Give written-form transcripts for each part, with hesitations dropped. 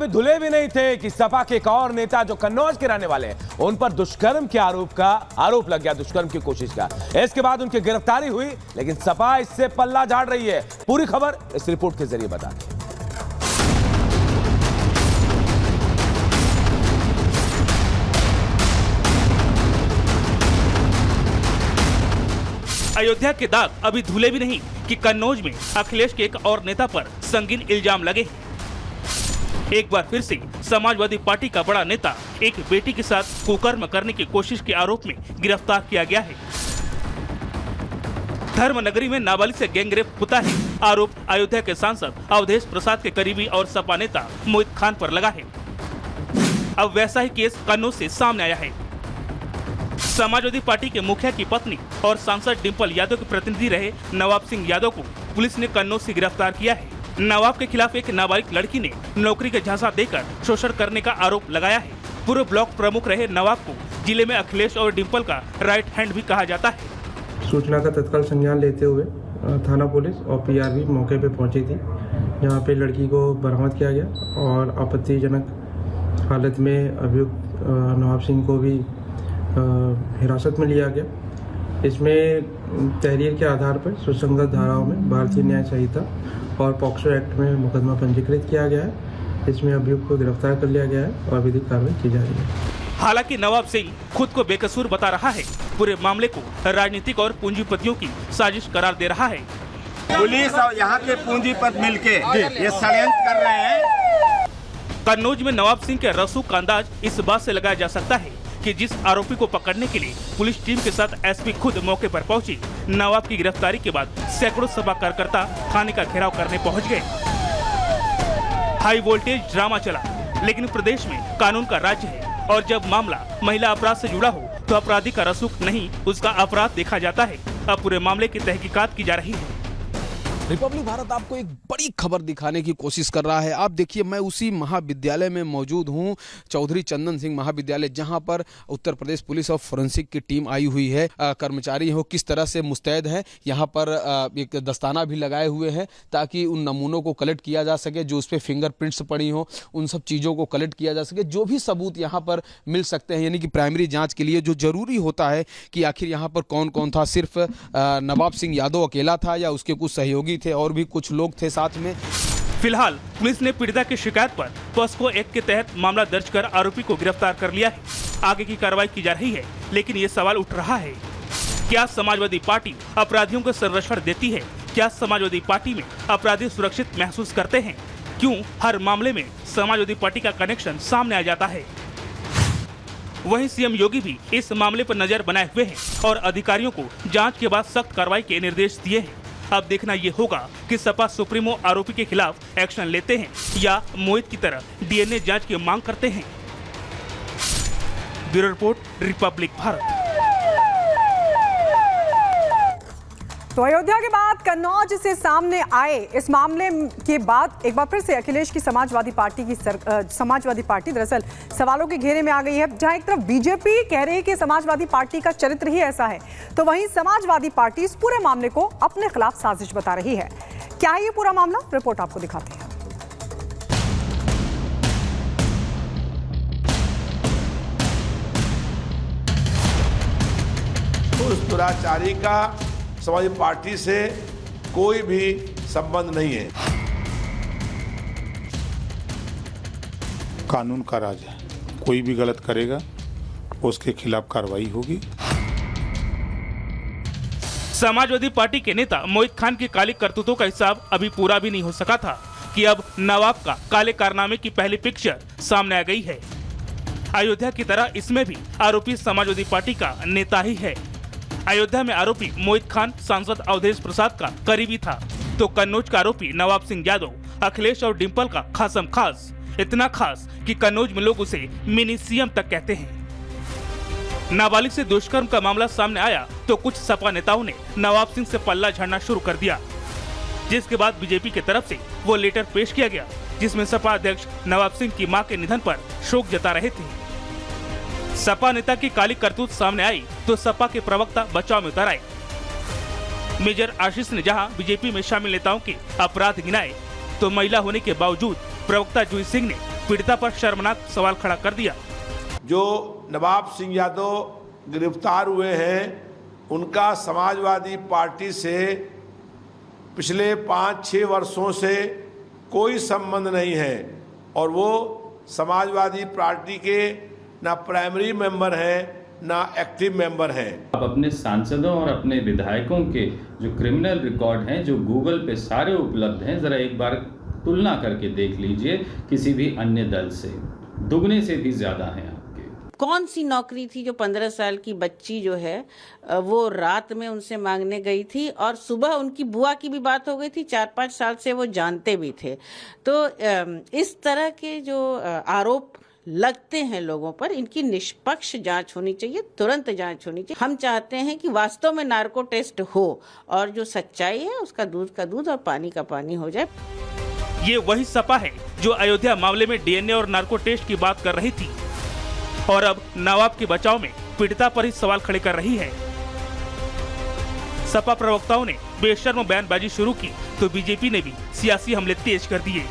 अभी धुले भी नहीं थे कि सपा के एक और नेता जो कन्नौज के रहने वाले हैं उन पर दुष्कर्म के आरोप लग गया, दुष्कर्म की कोशिश का। इसके बाद उनकी गिरफ्तारी हुई, लेकिन सपा इससे पल्ला झाड़ रही है। पूरी खबर इस रिपोर्ट के जरिए बता दें। अयोध्या के दाग अभी धुले भी नहीं कि कन्नौज में अखिलेश के एक और नेता पर संगीन इल्जाम लगे हैं। एक बार फिर से समाजवादी पार्टी का बड़ा नेता एक बेटी के साथ कुकर्म करने की कोशिश के आरोप में गिरफ्तार किया गया है। धर्मनगरी में नाबालिग से गैंगरेप होता है। आरोप अयोध्या के सांसद अवधेश प्रसाद के करीबी और सपा नेता मोहित खान पर लगा है। अब वैसा ही केस कन्नौज से सामने आया है। समाजवादी पार्टी के मुखिया की पत्नी और सांसद डिंपल यादव के प्रतिनिधि रहे नवाब सिंह यादव को पुलिस ने कन्नौज से गिरफ्तार किया है। नवाब के खिलाफ एक नाबालिग लड़की ने नौकरी का झांसा देकर शोषण करने का आरोप लगाया है। पूर्व ब्लॉक प्रमुख रहे नवाब को जिले में अखिलेश और डिंपल का राइट हैंड भी कहा जाता है। सूचना का तत्काल संज्ञान लेते हुए थाना पुलिस और पीआरबी मौके पे पहुंची थी, जहां पे लड़की को बरामद किया गया और आपत्तिजनक हालत में अभियुक्त नवाब सिंह को भी हिरासत में लिया गया। इसमें तहरीर के आधार पर सुसंगत धाराओं में भारतीय न्याय संहिता और पॉक्सो एक्ट में मुकदमा पंजीकृत किया गया है। इसमें अभियुक्त को गिरफ्तार कर लिया गया है और विधिक कार्रवाई की जा रही है। हालांकि नवाब सिंह खुद को बेकसूर बता रहा है। पूरे मामले को राजनीतिक और पूंजीपतियों की साजिश करार दे रहा है। पुलिस और यहाँ के पूंजीपति मिलके ये षड्यंत्र कर रहे हैं। कन्नौज में नवाब सिंह के रसूख का अंदाज इस बात से लगाया जा सकता है कि जिस आरोपी को पकड़ने के लिए पुलिस टीम के साथ एसपी खुद मौके पर पहुंची, नवाब की गिरफ्तारी के बाद सैकड़ों सपा कार्यकर्ता थाने का घेराव करने पहुंच गए। हाई वोल्टेज ड्रामा चला, लेकिन प्रदेश में कानून का राज्य है और जब मामला महिला अपराध से जुड़ा हो तो अपराधी का रसूख नहीं, उसका अपराध देखा जाता है। अब पूरे मामले की तहकीकात की जा रही है। रिपब्लिक भारत आपको एक बड़ी खबर दिखाने की कोशिश कर रहा है। आप देखिए, मैं उसी महाविद्यालय में मौजूद हूं, चौधरी चंदन सिंह महाविद्यालय, जहां पर उत्तर प्रदेश पुलिस और फोरेंसिक की टीम आई हुई है। कर्मचारी हो किस तरह से मुस्तैद है, यहां पर एक दस्ताना भी लगाए हुए हैं ताकि उन नमूनों को कलेक्ट किया जा सके, जो उस पर फिंगरप्रिंट्स पड़ी हो, उन सब चीज़ों को कलेक्ट किया जा सके, जो भी सबूत यहाँ पर मिल सकते हैं, यानी कि प्राइमरी जाँच के लिए जो जरूरी होता है कि आखिर यहाँ पर कौन कौन था। सिर्फ नवाब सिंह यादव अकेला था या उसके कुछ सहयोगी थे और भी कुछ लोग थे साथ में। फिलहाल पुलिस ने पीड़िता की शिकायत पर पॉस्को एक्ट के तहत मामला दर्ज कर आरोपी को गिरफ्तार कर लिया है। आगे की कार्रवाई की जा रही है, लेकिन ये सवाल उठ रहा है, क्या समाजवादी पार्टी अपराधियों को संरक्षण देती है? क्या समाजवादी पार्टी में अपराधी सुरक्षित महसूस करते हैं? क्यों हर मामले में समाजवादी पार्टी का कनेक्शन सामने आ जाता है? वहीं सीएम योगी भी इस मामले पर नजर बनाए हुए हैं और अधिकारियों को जांच के बाद सख्त कार्रवाई के निर्देश दिए हैं। अब देखना ये होगा कि सपा सुप्रीमो आरोपी के खिलाफ एक्शन लेते हैं या मोहित की तरह डीएनए जांच की मांग करते हैं। Bureau report, Republic Bharat. तो अयोध्या के बाद कन्नौज से सामने आए इस मामले के बाद एक बार फिर से अखिलेश की समाजवादी पार्टी दरअसल सवालों के घेरे में आ गई है। जहां एक तरफ बीजेपी कह रही है कि समाजवादी पार्टी का चरित्र ही ऐसा है, तो वहीं समाजवादी पार्टी इस पूरे मामले को अपने खिलाफ साजिश बता रही है। क्या है ये पूरा मामला, रिपोर्ट आपको दिखाते हैं। तो उस दुराचारी का समाजवादी पार्टी से कोई भी संबंध नहीं है। कानून का राज है, कोई भी गलत करेगा उसके खिलाफ कार्रवाई होगी। समाजवादी पार्टी के नेता मोहित खान की काली करतूतों का हिसाब अभी पूरा भी नहीं हो सका था कि अब नवाब का काले कारनामे की पहली पिक्चर सामने आ गई है। अयोध्या की तरह इसमें भी आरोपी समाजवादी पार्टी का नेता ही है। अयोध्या में आरोपी मोहित खान सांसद अवधेश प्रसाद का करीबी था, तो कन्नौज का आरोपी नवाब सिंह यादव अखिलेश और डिंपल का खासम खास, इतना खास कि कन्नौज में लोग उसे मिनी सीएम तक कहते हैं। नाबालिग से दुष्कर्म का मामला सामने आया तो कुछ सपा नेताओं ने नवाब सिंह से पल्ला झाड़ना शुरू कर दिया, जिसके बाद बीजेपी की तरफ से वो लेटर पेश किया गया, जिसमें सपा अध्यक्ष नवाब सिंह की मां के निधन पर शोक जता रहे थे। सपा नेता की काली करतूत सामने आई तो सपा के प्रवक्ता बचाव में उतर आए। मेजर आशीष ने जहां बीजेपी में शामिल नेताओं के अपराध गिनाए, तो महिला होने के बावजूद प्रवक्ता जूही सिंह ने पीड़िता पर शर्मनाक सवाल खड़ा कर दिया। जो नवाब सिंह यादव गिरफ्तार हुए हैं उनका समाजवादी पार्टी से पिछले 5-6 वर्षों से कोई संबंध नहीं है और वो समाजवादी पार्टी के ना प्राइमरी मेंबर हैं ना एक्टिव मेंबर हैं। आप अपने सांसदों और अपने विधायकों के जो क्रिमिनल रिकॉर्ड हैं जो गूगल पे सारे उपलब्ध हैं, जरा एक बार तुलना करके देख लीजिए किसी भी अन्य दल से, दुगने से भी ज्यादा हैं आपके। कौन सी नौकरी थी जो 15 साल की बच्ची जो है वो रात में उनसे मांगने गई थी और सुबह उनकी बुआ की भी बात हो गई थी, 4-5 साल से वो जानते भी थे। तो इस तरह के जो आरोप लगते हैं लोगों पर, इनकी निष्पक्ष जांच होनी चाहिए, तुरंत जांच होनी चाहिए। हम चाहते हैं कि वास्तव में नार्को टेस्ट हो और जो सच्चाई है उसका दूध का दूध और पानी का पानी हो जाए। ये वही सपा है जो अयोध्या मामले में डीएनए और नार्को टेस्ट की बात कर रही थी और अब नवाब के बचाव में पीड़िता पर ही सवाल खड़े कर रही है। सपा प्रवक्ताओं ने बेशर्म बयानबाजी शुरू की तो बीजेपी ने भी सियासी हमले तेज कर दिए।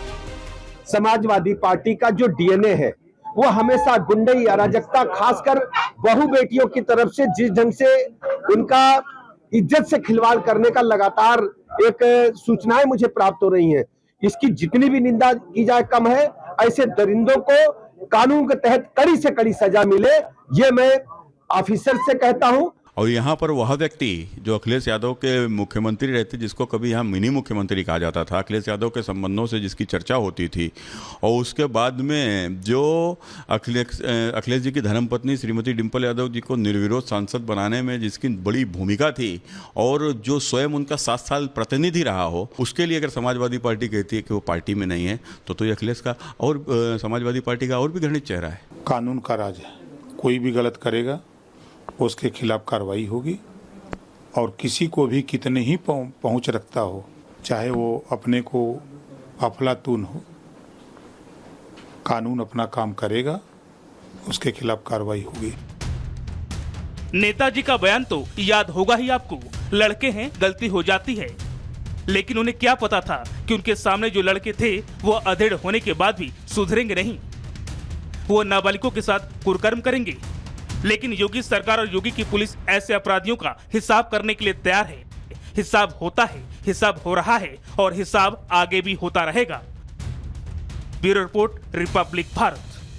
समाजवादी पार्टी का जो डीएनए है वो हमेशा गुंडई अराजकता, खासकर बहू बेटियों की तरफ से जिस ढंग से उनका इज्जत से खिलवाड़ करने का लगातार एक सूचनाएं मुझे प्राप्त हो रही हैं, इसकी जितनी भी निंदा की जाए कम है। ऐसे दरिंदों को कानून के तहत कड़ी से कड़ी सजा मिले, ये मैं ऑफिसर से कहता हूं। और यहाँ पर वह व्यक्ति जो अखिलेश यादव के मुख्यमंत्री रहते, जिसको कभी यहाँ मिनी मुख्यमंत्री कहा जाता था, अखिलेश यादव के संबंधों से जिसकी चर्चा होती थी, और उसके बाद में जो अखिलेश जी की धर्मपत्नी श्रीमती डिंपल यादव जी को निर्विरोध सांसद बनाने में जिसकी बड़ी भूमिका थी और जो स्वयं उनका 7 साल प्रतिनिधि रहा हो, उसके लिए अगर समाजवादी पार्टी कहती है कि वो पार्टी में नहीं है तो ये अखिलेश का और समाजवादी पार्टी का और भी घृणित चेहरा है। कानून का राज है, कोई भी गलत करेगा उसके खिलाफ कार्रवाई होगी और किसी को भी कितने ही पहुंच रखता हो, चाहे वो अपने को अफलातून हो, कानून अपना काम करेगा, उसके खिलाफ कार्रवाई होगी। नेताजी का बयान तो याद होगा ही आपको, लड़के हैं गलती हो जाती है, लेकिन उन्हें क्या पता था कि उनके सामने जो लड़के थे वो अधेड़ होने के बाद भी सुधरेंगे नहीं, वो नाबालिगों के साथ कुकर्म करेंगे। लेकिन योगी सरकार और योगी की पुलिस ऐसे अपराधियों का हिसाब करने के लिए तैयार है। हिसाब होता है, हिसाब हो रहा है और हिसाब आगे भी होता रहेगा। Bureau report, Republic Bharat.